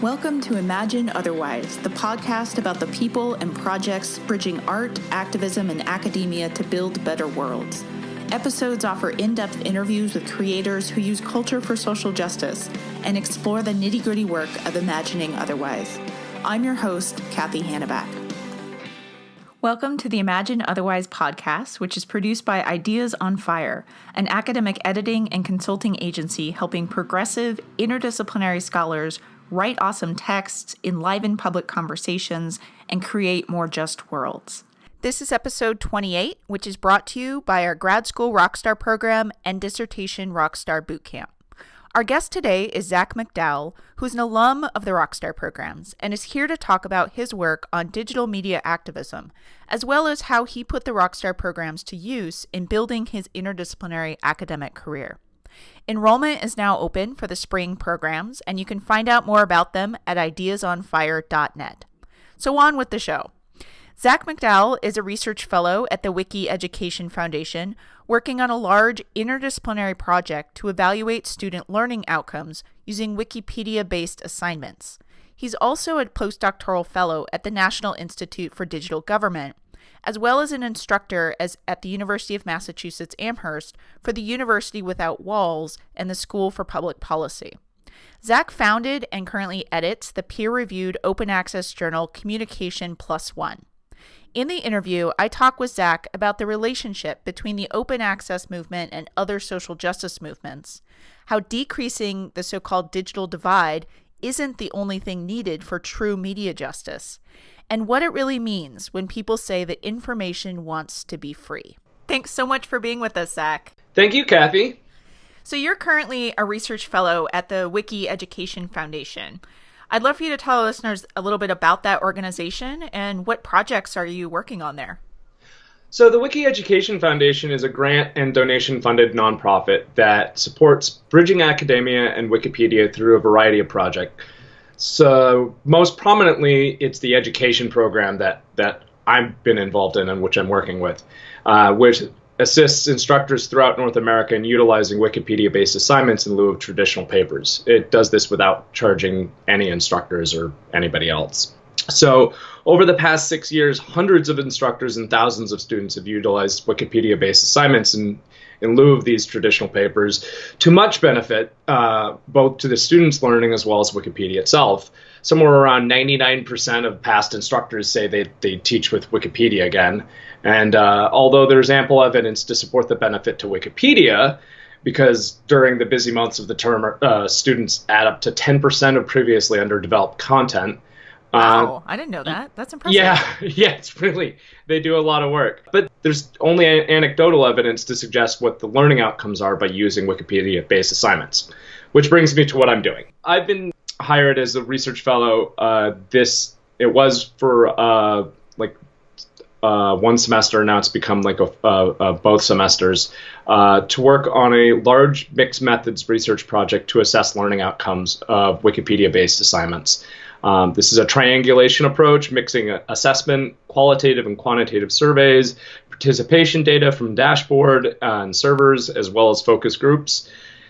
Welcome to Imagine Otherwise, the podcast about the people and projects bridging art, activism, and academia to build better worlds. Episodes offer in-depth interviews with creators who use culture for social justice and explore the nitty-gritty work of imagining otherwise. I'm your host, Cathy Hannabach. Welcome to the Imagine Otherwise podcast, which is produced by Ideas on Fire, an academic editing and consulting agency helping progressive, interdisciplinary scholars write awesome texts, enliven public conversations, and create more just worlds. This is episode 28, which is brought to you by our Grad School Rockstar Program and Dissertation Rockstar Bootcamp. Our guest today is Zach McDowell, who's an alum of the Rockstar Programs and is here to talk about his work on digital media activism, as well as how he put the Rockstar Programs to use in building his interdisciplinary academic career. Enrollment is now open for the spring programs, and you can find out more about them at ideasonfire.net. So on with the show. Zach McDowell is a research fellow at the Wiki Education Foundation, working on a large interdisciplinary project to evaluate student learning outcomes using Wikipedia-based assignments. He's also a postdoctoral fellow at the National Institute for Digital Government, as well as an instructor at the University of Massachusetts Amherst for the University Without Walls and the School for Public Policy. Zach founded and currently edits the peer-reviewed open access journal Communication Plus One. In the interview, I talk with Zach about the relationship between the open access movement and other social justice movements, how decreasing the so-called digital divide isn't the only thing needed for true media justice, and what it really means when people say that information wants to be free. Thanks so much for being with us, Zach. Thank you, Cathy. So you're currently a research fellow at the Wiki Education Foundation. I'd love for you to tell our listeners a little bit about that organization and what projects are you working on there? So the Wiki Education Foundation is a grant and donation-funded nonprofit that supports bridging academia and Wikipedia through a variety of projects. So most prominently, it's the education program that I've been involved in and which I'm working with, which assists instructors throughout North America in utilizing Wikipedia-based assignments in lieu of traditional papers. It does this without charging any instructors or anybody else. So over the past 6 years, hundreds of instructors and thousands of students have utilized Wikipedia-based assignments in lieu of these traditional papers, to much benefit both to the students' learning as well as Wikipedia itself. Somewhere around 99% of past instructors say they teach with Wikipedia again. And although there's ample evidence to support the benefit to Wikipedia, because during the busy months of the term, students add up to 10% of previously underdeveloped content. Wow, I didn't know that. That's impressive. Yeah, it's really, they do a lot of work. But there's only anecdotal evidence to suggest what the learning outcomes are by using Wikipedia-based assignments, which brings me to what I'm doing. I've been hired as a research fellow. It was for one semester, now it's become like both semesters, to work on a large mixed methods research project to assess learning outcomes of Wikipedia-based assignments. This is a triangulation approach, mixing assessment, qualitative and quantitative surveys, participation data from dashboard and servers, as well as focus groups.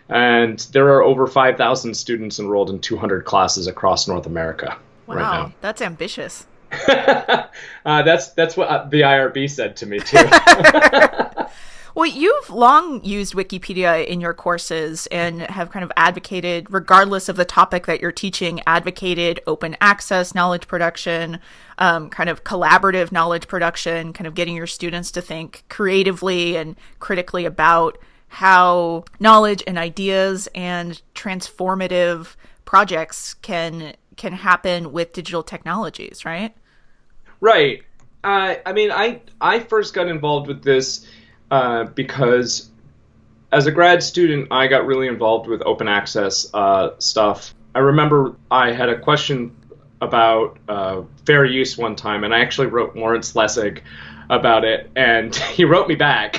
And there are over 5,000 students enrolled in 200 classes across North America right now. Wow, that's ambitious. That's what the IRB said to me, too. Well, you've long used Wikipedia in your courses and have kind of advocated, regardless of the topic that you're teaching, advocated open access knowledge production, kind of collaborative knowledge production, kind of getting your students to think creatively and critically about how knowledge and ideas and transformative projects can happen with digital technologies, right? Right. I first got involved with this because as a grad student, I got really involved with open access stuff. I remember I had a question about fair use one time, and I actually wrote Lawrence Lessig about it, and he wrote me back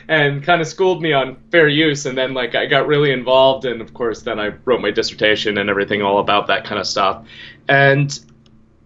and kind of schooled me on fair use, and then I got really involved, and of course then I wrote my dissertation and everything all about that kind of stuff. And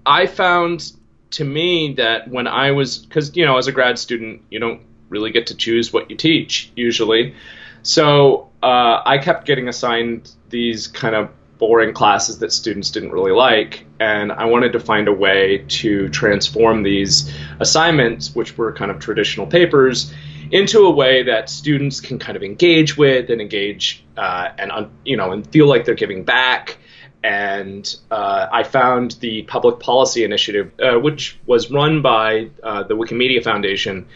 I found, to me, that when I was, because as a grad student you don't really get to choose what you teach usually, so I kept getting assigned these kind of boring classes that students didn't really like. And I wanted to find a way to transform these assignments, which were kind of traditional papers, into a way that students can kind of engage with and and feel like they're giving back. And I found the Public Policy Initiative, which was run by the Wikimedia Foundation,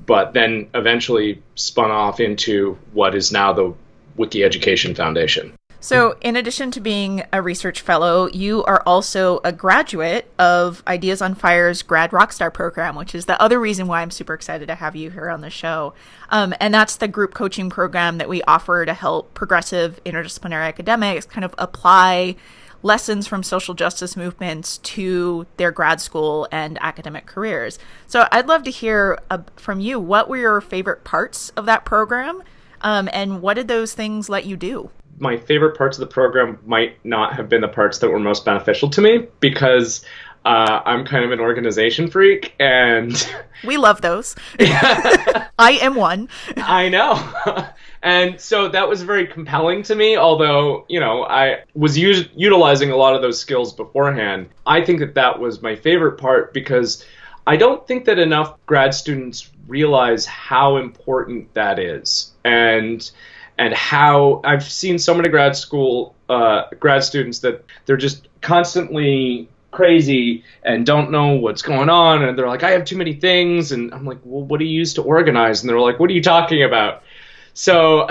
but then eventually spun off into what is now the Wiki Education Foundation. So in addition to being a research fellow, you are also a graduate of Ideas on Fire's Grad Rockstar Program, which is the other reason why I'm super excited to have you here on the show. And that's the group coaching program that we offer to help progressive interdisciplinary academics kind of apply lessons from social justice movements to their grad school and academic careers. So I'd love to hear from you, what were your favorite parts of that program? And what did those things let you do? My favorite parts of the program might not have been the parts that were most beneficial to me, because I'm kind of an organization freak, and we love those. I am one. I know. And so that was very compelling to me, although, I was utilizing a lot of those skills beforehand. I think that was my favorite part, because I don't think that enough grad students realize how important that is. And how I've seen so many grad students that they're just constantly crazy and don't know what's going on, and they're like, I have too many things, and I'm like, well, what do you use to organize? And they're like, what are you talking about? So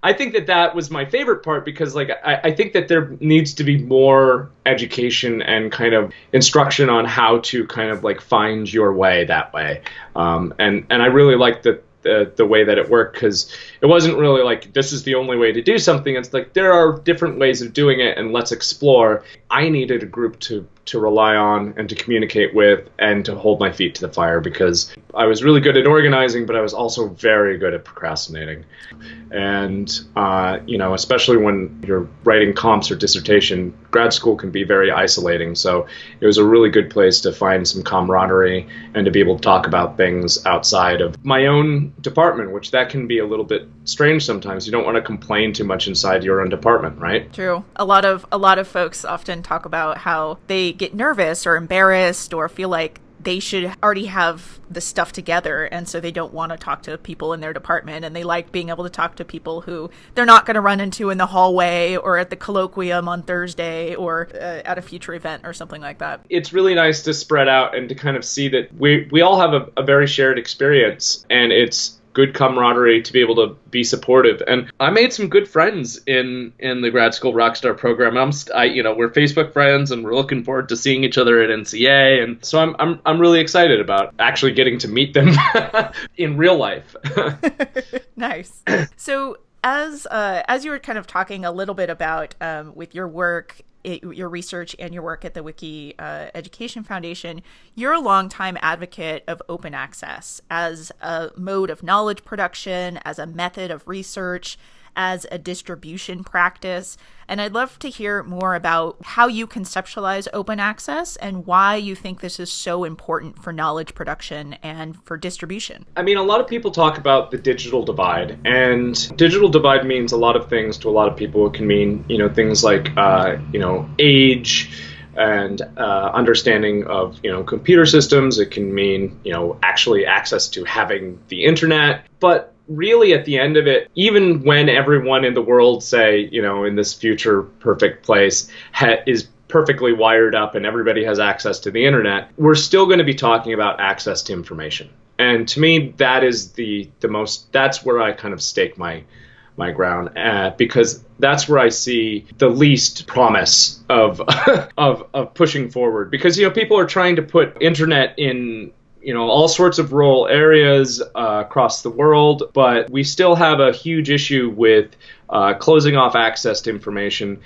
I think that was my favorite part, because I think that there needs to be more education and kind of instruction on how to kind of find your way that way. And I really liked the way that it worked, because it wasn't really like this is the only way to do something. It's like there are different ways of doing it, and let's explore. I needed a group to rely on and to communicate with and to hold my feet to the fire, because I was really good at organizing, but I was also very good at procrastinating. And, especially when you're writing comps or dissertation, grad school can be very isolating. So it was a really good place to find some camaraderie and to be able to talk about things outside of my own department, which that can be a little bit strange sometimes. You don't want to complain too much inside your own department, right? True. A lot of folks often talk about how they get nervous or embarrassed or feel like they should already have the stuff together, and so they don't want to talk to people in their department, and they like being able to talk to people who they're not going to run into in the hallway or at the colloquium on Thursday or at a future event or something like that. It's really nice to spread out and to kind of see that we all have a very shared experience, and it's good camaraderie to be able to be supportive. And I made some good friends in the grad school Rockstar program. We're Facebook friends, and we're looking forward to seeing each other at NCA. And so I'm really excited about actually getting to meet them in real life. Nice. So as you were kind of talking a little bit about with your work, your research and your work at the Wiki Education Foundation, you're a longtime advocate of open access as a mode of knowledge production, as a method of research, as a distribution practice. And I'd love to hear more about how you conceptualize open access and why you think this is so important for knowledge production and for distribution. I mean, a lot of people talk about the digital divide, and digital divide means a lot of things to a lot of people. It can mean, things like, age and understanding of, computer systems. It can mean, actually access to having the internet. But really, at the end of it, even when everyone in the world, say, in this future perfect place is perfectly wired up and everybody has access to the internet, we're still going to be talking about access to information. And to me, that is that's where I kind of stake my ground at, because that's where I see the least promise of of pushing forward. Because, people are trying to put internet in all sorts of rural areas across the world, but we still have a huge issue with closing off access to information,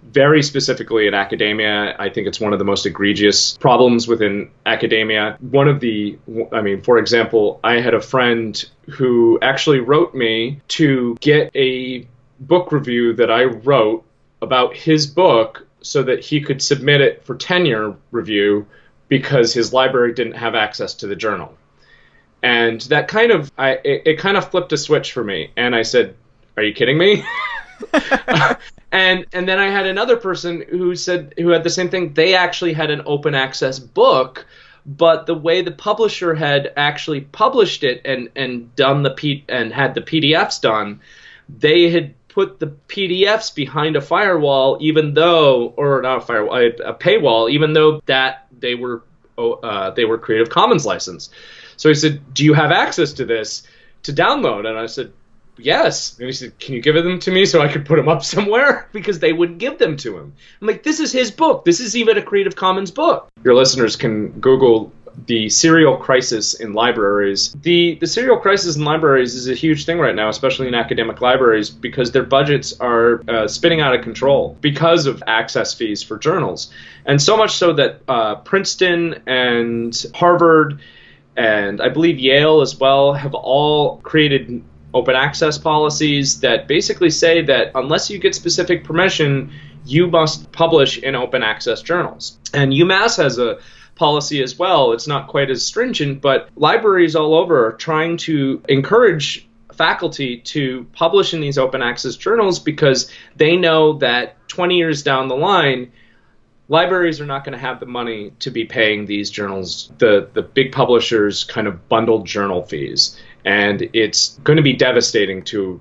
very specifically in academia. I think it's one of the most egregious problems within academia. For example, I had a friend who actually wrote me to get a book review that I wrote about his book so that he could submit it for tenure review, because his library didn't have access to the journal. And that kind of flipped a switch for me. And I said, are you kidding me? And then I had another person who had the same thing. They actually had an open access book, but the way the publisher had actually published it and done and had the PDFs done, they had put the PDFs behind a firewall, a paywall, even though that they were Creative Commons licensed. So he said, "Do you have access to this to download?" And I said, "Yes." And he said, "Can you give them to me so I could put them up somewhere?" Because they wouldn't give them to him. I'm like, this is his book. This is even a Creative Commons book. Your listeners can Google the serial crisis in libraries. The serial crisis in libraries is a huge thing right now, especially in academic libraries, because their budgets are spinning out of control because of access fees for journals. And so much so that Princeton and Harvard and I believe Yale as well have all created open access policies that basically say that unless you get specific permission, you must publish in open access journals. And UMass has a policy as well. It's not quite as stringent, but libraries all over are trying to encourage faculty to publish in these open access journals because they know that 20 years down the line, libraries are not going to have the money to be paying these journals, the big publishers' kind of bundled journal fees. And it's going to be devastating to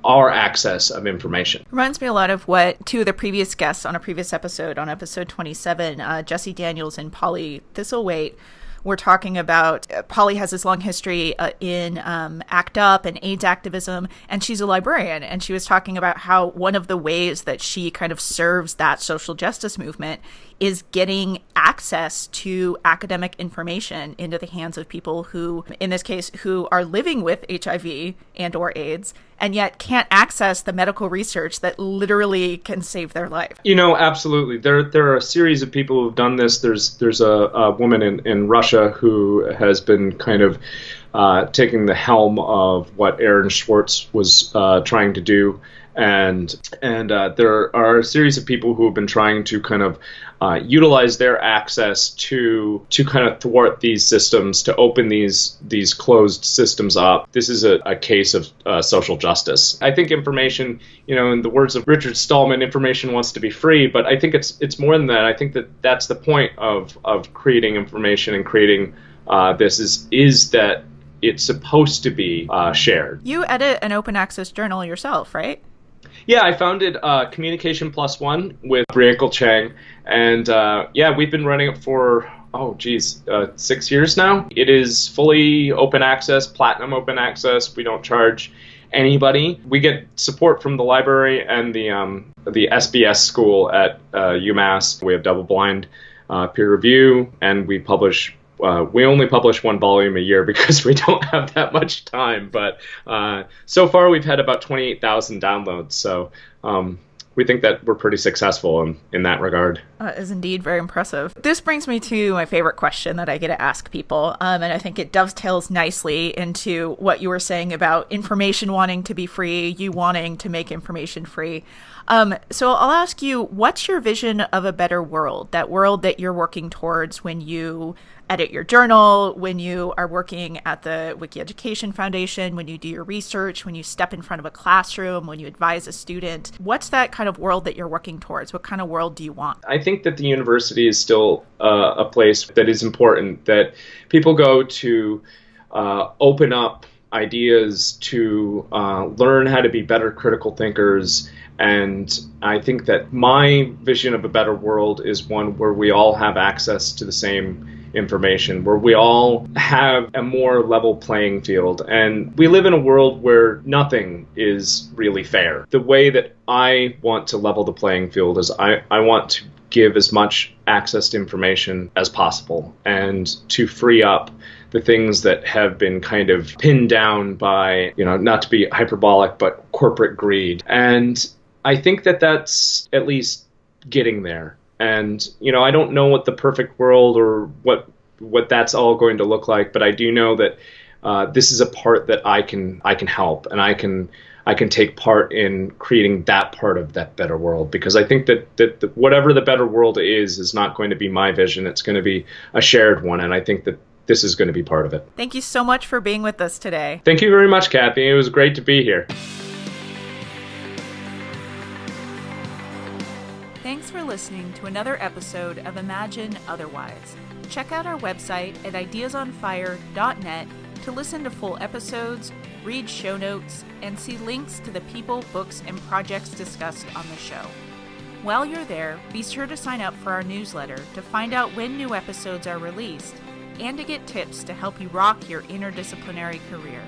our access of information. Reminds me a lot of what two of the previous guests on a previous episode, on episode 27, Jesse Daniels and Polly Thistlethwaite, were talking about. Polly has this long history in ACT UP and AIDS activism, and she's a librarian. And she was talking about how one of the ways that she kind of serves that social justice movement is getting access to academic information into the hands of people who, in this case, who are living with HIV and or AIDS, and yet can't access the medical research that literally can save their life. Absolutely. There are a series of people who've done this. There's a woman in Russia who has been kind of taking the helm of what Aaron Swartz was trying to do. And there are a series of people who have been trying to kind of utilize their access to kind of thwart these systems, to open these closed systems up. This is a case of social justice. I think information, in the words of Richard Stallman, information wants to be free, but I think it's more than that. I think that's the point of creating information and creating this is that it's supposed to be shared. You edit an open access journal yourself, right? Yeah, I founded Communication Plus One with Briankel Chang, and we've been running it for 6 years now. It is fully open access, platinum open access. We don't charge anybody. We get support from the library and the SBS school at UMass. We have double-blind peer review, and we only publish one volume a year because we don't have that much time. But so far, we've had about 28,000 downloads. So we think that we're pretty successful in that regard. Is indeed very impressive. This brings me to my favorite question that I get to ask people. And I think it dovetails nicely into what you were saying about information wanting to be free, you wanting to make information free. So I'll ask you, what's your vision of a better world? That world that you're working towards when you edit your journal, when you are working at the Wiki Education Foundation, when you do your research, when you step in front of a classroom, when you advise a student. What's that kind of world that you're working towards? What kind of world do you want? I think that the university is still a place that is important, that people go to open up ideas, to learn how to be better critical thinkers. And I think that my vision of a better world is one where we all have access to the same information, where we all have a more level playing field. And we live in a world where nothing is really fair. The way that I want to level the playing field is I want to give as much access to information as possible and to free up the things that have been kind of pinned down by, not to be hyperbolic, but corporate greed. And I think that that's at least getting there. And, I don't know what the perfect world or what that's all going to look like, but I do know that this is a part that I can help, and I can take part in creating that part of that better world, because I think that whatever the better world is not going to be my vision. It's going to be a shared one, and I think that this is going to be part of it. Thank you so much for being with us today. Thank you very much, Cathy. It was great to be here. Thanks for listening to another episode of Imagine Otherwise. Check out our website at ideasonfire.net to listen to full episodes, read show notes, and see links to the people, books, and projects discussed on the show. While you're there, be sure to sign up for our newsletter to find out when new episodes are released and to get tips to help you rock your interdisciplinary career.